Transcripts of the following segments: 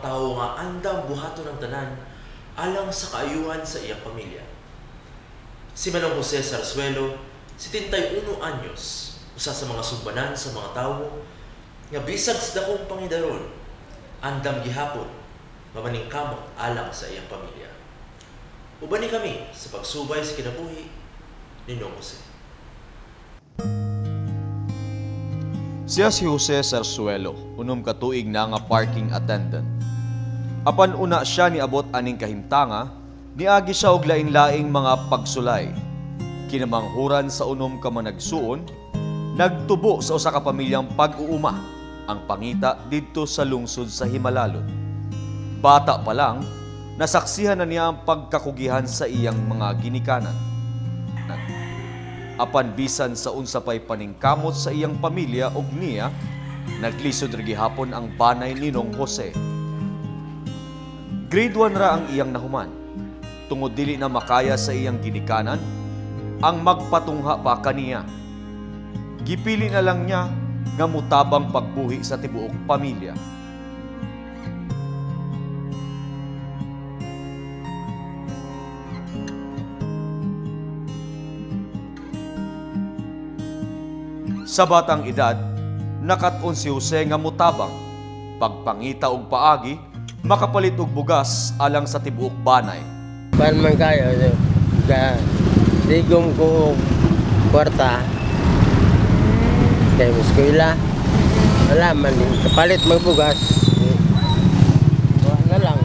mga tao nga andam buhaton ng tanan alang sa kaayuhan sa iyang pamilya. Si Manong Jose Zarzuelo, 71 anyos, usa sa mga sumbanan sa mga tao nga bisag sa dakong pangidaron, andam gihapon mamaningkamot alang sa iyang pamilya. Ubani kami sa pagsubay sa kinabuhi ni Nong Jose. Siya si Jose Zarzuelo, unom ka tuig na nga parking attendant. Apan una siya niabot aning kahimtanga, niagi siya og laing-laing mga pagsulay. Kinamanghuran sa unom ka managsuon, nagtubo sa usa ka pamilyang pag-uuma ang pangita didto sa lungsod sa Himalalon. Bata pa lang, nasaksihan na niya ang pagkakugihan sa iyang mga ginikanan. Apan bisan sa unsa pay paningkamot sa iyang pamilya og niya, naglisod ra gihapon ang banay ni Nong Jose. Grade 1 ra ang iyang nahuman. Tungod dili na makaya sa iyang ginikanan, ang magpatungha pa kaniya. Gipili na lang niya nga mutabang pagbuhi sa tibuok pamilya. Sa batang edad, nakat-on si Jose nga mutabang, pagpangita og paagi, makapalit og bugas alang sa tibuok banay. Pan man kayo, digom ko kwarta, kaya eskwela, wala man, kapalit magbugas, wala na lang.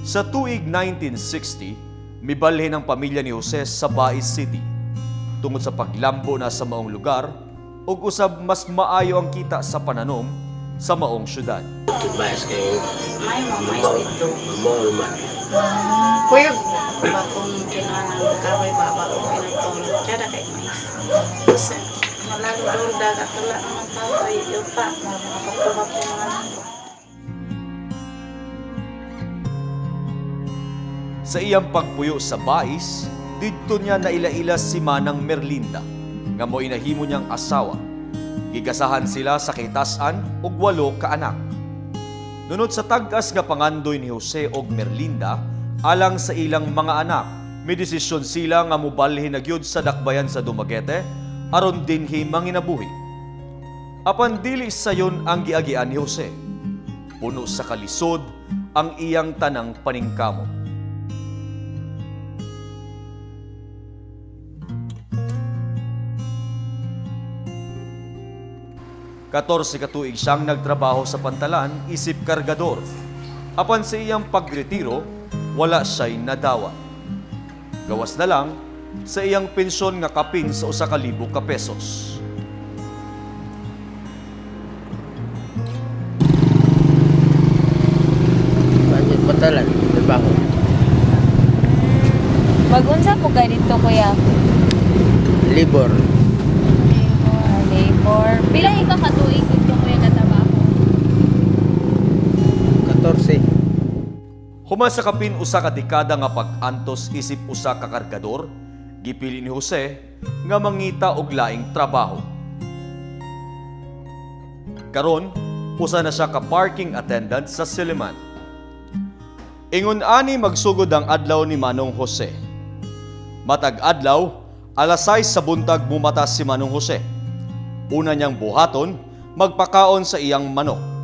Sa tuig 1960, mibalhin ang pamilya ni Jose sa Bais City. Tungod sa paglambo na sa maong lugar, ug usab mas maayo ang kita sa pananom sa maong syudad. Bais kayo, May mamay dito. mamahal man. Kuyog. Bakong kinanan kaway baba ko pinagtulog. Kada kay mais. Kasi malalo doon dagat wala naman tao ay yuta. Makapagtubak yung mga nando. Sa iyang pagpuyo sa Bais, didto niya naila-ila si Manang Merlinda, nga mo inahimo niyang asawa. Gigasahan sila sa kitasan og 8 ka anak. Nunod sa tag-as nga pangandoy ni Jose og Merlinda alang sa ilang mga anak, may desisyon sila nga mobalhin na gyud sa dakbayan sa Dumaguete aron dinhi manginabuhi. Apan dili sayon ang giagian ni Jose. Puno sa kalisod ang iyang tanang paningkamot. 14 katuig siyang nagtrabaho sa pantalan isip kargador. Apan sa iyang pagretiro, wala siya'y nadawa. Gawas na lang sa iyang pensyon nga kapin sa 1,000 ka pesos. Banjit pantalan, trabaho. Pag-unsa po kayo dito, kuya? Libor, Labor. Pila ika katuig dito, kuya, na trabaho? 14. Human sa kapin usa ka dekada nga pag-antos isip usa ka kargador, gipili ni Jose nga mangita og laing trabaho. Karon, usa na siya ka parking attendant sa Silliman. Ingon ani magsugod ang adlaw ni Manong Jose. Matag adlaw, alas 6 sa buntag bumata si Manong Jose. Una niyang buhaton, magpakaon sa iyang manok.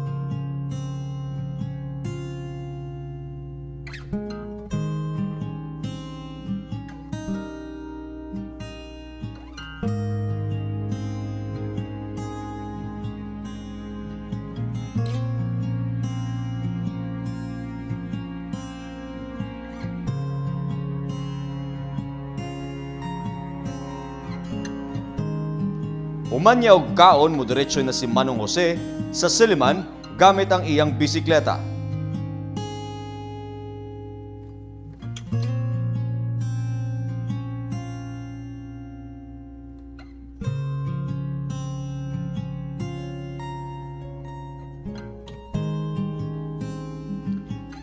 Human niya og kaon, mudiretso na si Manong Jose sa Silliman gamit ang iyang bisikleta.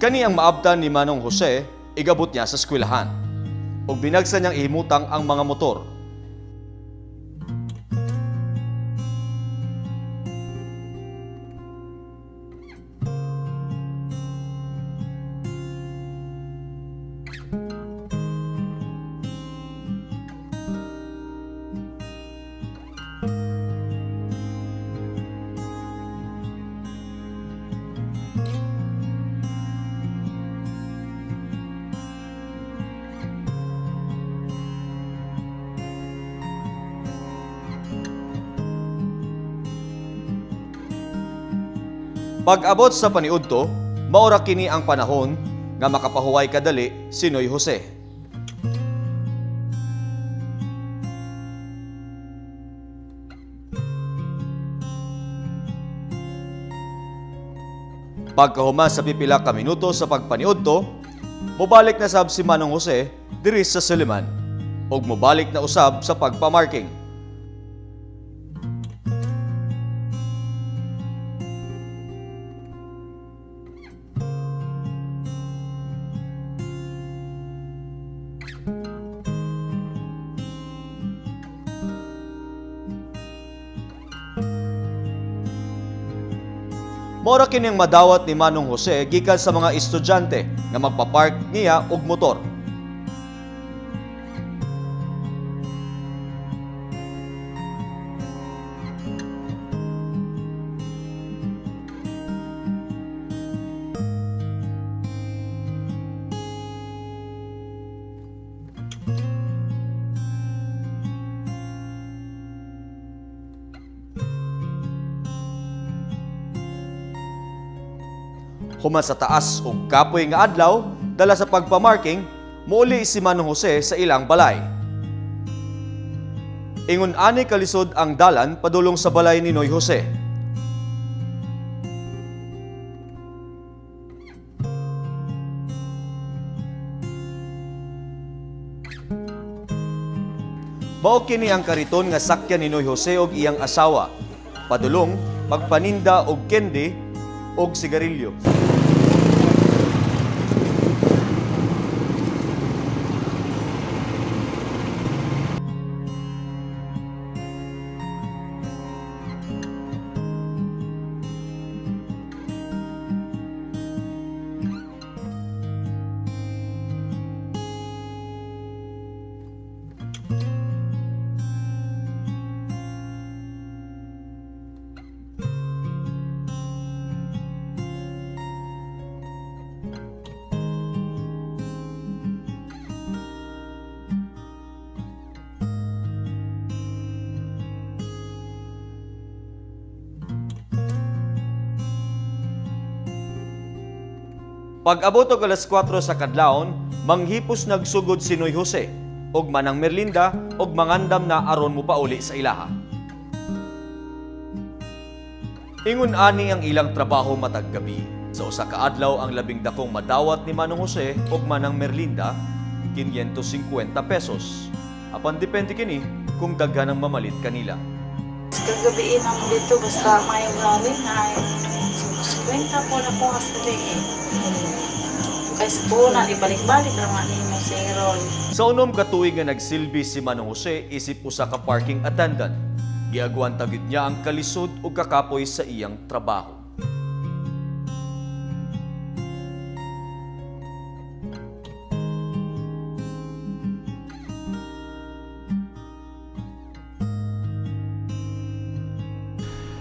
Kani ang maabtan ni Manong Jose, igabot niya sa eskwelahan. Og binagsa niyang ihimutang ang mga motor. Pag-abot sa paniudto, maura kini ang panahon nga makapahuway kadali si Noy Jose. Pagkahuman sa pipila ka minuto sa pagpaniudto, mobalik na sab si Manong Jose diri sa Suliman ug mobalik na usab sa pagpamarking. Mora kining madawat ni Manong Jose gikan sa mga estudyante nga magpapark niya og motor. Human sa taas ug kapoy nga adlaw, dala sa pagpamarking, muuli si Manong Jose sa ilang balay. Ingon ani kalisod ang dalan padulong sa balay ni Noy Jose. Mao kini ang kariton nga sakyan ni Noy Jose og iyang asawa, padulong magpaninda og candy og sigarilyo. Pag-abot og alas 4 sa kadlawon, manghipos nagsugod si Noy Jose ug Manang Merlinda og mangandam na aron mo pauli sa ilaha. Ingon ani ang ilang trabaho matag gabi. Sa usa ka adlaw ang labing dakong madawat ni Manong Jose ug Manang Merlinda 550 pesos. Apan depende kini kung daghan ang mamalit kanila. Kagabiin naman dito basta may galing ay 50 po na po kasi kasi po na ibalik-balik naman ni mo si Ron. Sa unom ka tuig nga nagsilbi si Manong Jose isip usa ka parking attendant. Giaguan tagid niya ang kalisod ug kakapoy sa iyang trabaho.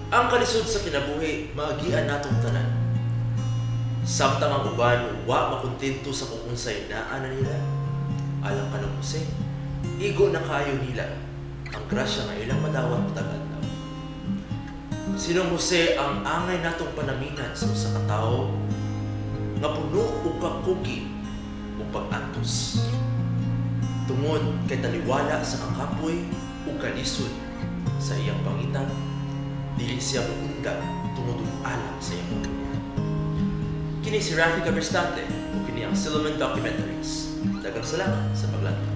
Ang kalisod sa kinabuhi, maagian natong tanan. Samtang ang uban, wa makontento sa kung unsay naa na nila. Alang ka ng Jose, igo na kayo nila ang grasya nga ilang madawat matagad na. Sinong Jose ang angay natong panaminan sa usa ka tawo nga puno og kakugi ug pag-antos. Tungod kay taliwala sa kakapoy ug kalisod sa iyang pangitan, dili siya muunda tungod og alam sa iyang pamilya. Kini si Rafi Cabrestante ug kini ang Suliman Documentaries. Daghang salamat sa paglantad.